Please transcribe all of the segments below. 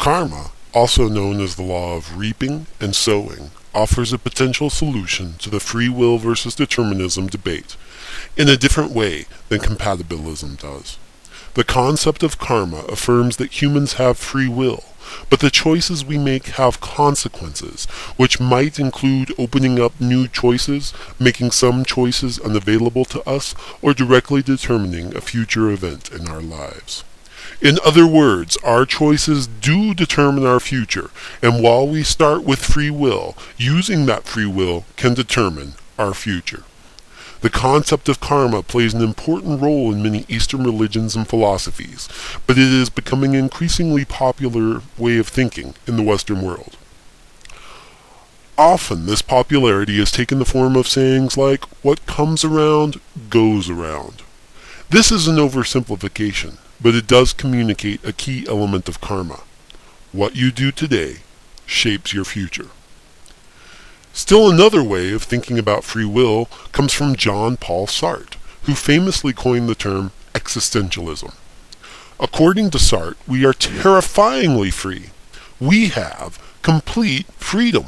Karma, also known as the law of reaping and sowing, offers a potential solution to the free will versus determinism debate in a different way than compatibilism does. The concept of karma affirms that humans have free will, but the choices we make have consequences, which might include opening up new choices, making some choices unavailable to us, or directly determining a future event in our lives. In other words, our choices do determine our future, and while we start with free will, using that free will can determine our future. The concept of karma plays an important role in many Eastern religions and philosophies, but it is becoming an increasingly popular way of thinking in the Western world. Often, this popularity has taken the form of sayings like, "What comes around, goes around." This is an oversimplification, but it does communicate a key element of karma. What you do today shapes your future. Still another way of thinking about free will comes from Jean Paul Sartre, who famously coined the term existentialism. According to Sartre, we are terrifyingly free. We have complete freedom.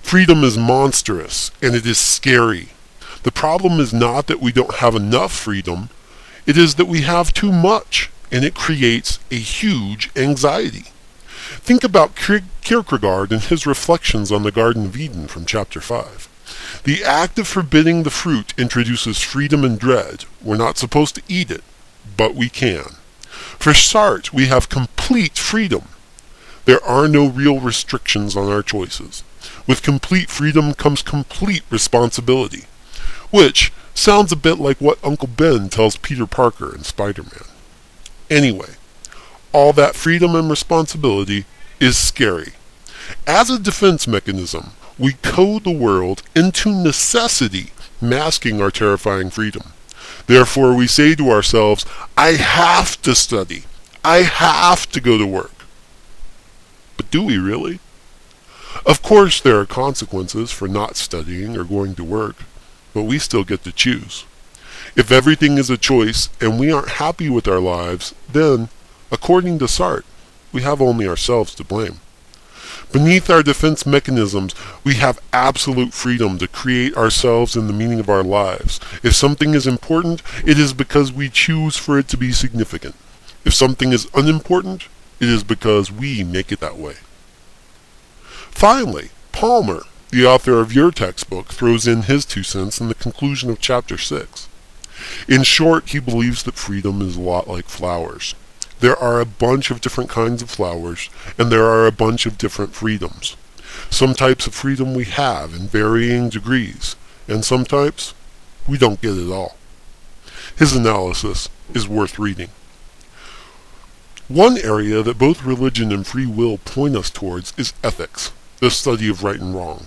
Freedom is monstrous, and it is scary. The problem is not that we don't have enough freedom, it is that we have too much, and it creates a huge anxiety. Think about Kierkegaard and his reflections on the Garden of Eden from chapter 5. The act of forbidding the fruit introduces freedom and dread. We're not supposed to eat it, but we can. For Sartre, we have complete freedom. There are no real restrictions on our choices. With complete freedom comes complete responsibility, which sounds a bit like what Uncle Ben tells Peter Parker in Spider-Man. Anyway, all that freedom and responsibility is scary. As a defense mechanism, we code the world into necessity, masking our terrifying freedom. Therefore, we say to ourselves, I have to study. I have to go to work. But do we really? Of course, there are consequences for not studying or going to work, but we still get to choose. If everything is a choice and we aren't happy with our lives, then, according to Sartre, we have only ourselves to blame. Beneath our defense mechanisms, we have absolute freedom to create ourselves and the meaning of our lives. If something is important, it is because we choose for it to be significant. If something is unimportant, it is because we make it that way. Finally, Palmer, the author of your textbook, throws in his 2 cents in the conclusion of chapter 6. In short, he believes that freedom is a lot like flowers. There are a bunch of different kinds of flowers, and there are a bunch of different freedoms. Some types of freedom we have in varying degrees, and some types we don't get at all. His analysis is worth reading. One area that both religion and free will point us towards is ethics, the study of right and wrong.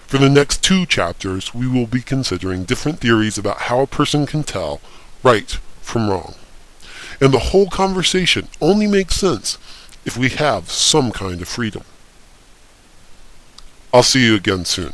For the next 2 chapters, we will be considering different theories about how a person can tell right from wrong. And the whole conversation only makes sense if we have some kind of freedom. I'll see you again soon.